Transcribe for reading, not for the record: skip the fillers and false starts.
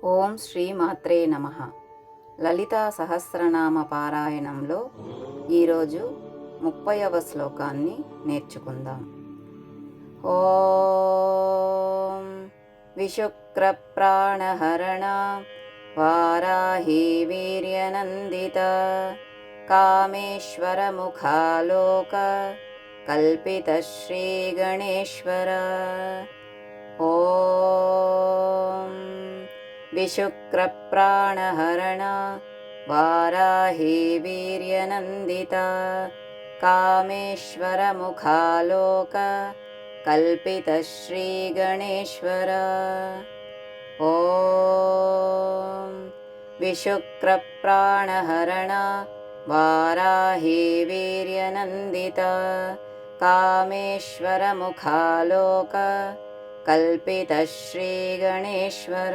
ఓం శ్రీ మాత్రే నమః. లలితా సహస్రనామ పారాయణంలో ఈరోజు 30వ శ్లోకాన్ని నేర్చుకుందాం. ఓం విశుక్రప్రాణహరణ వారాహి వీర్యనందిత కామేశ్వరముఖాలోక కల్పిత శ్రీ గణేశ్వర. ఓం विशुक्रप्राणहरण वाराही वीर्यनन्दिता कामेश्वरमुखालोक कल्पितश्रीगणेश्वर. ॐ विशुक्रप्राणहरण वाराही वीर्यनन्दिता कामेश्वरमुखालोक कल्पितश्रीगणेश्वर.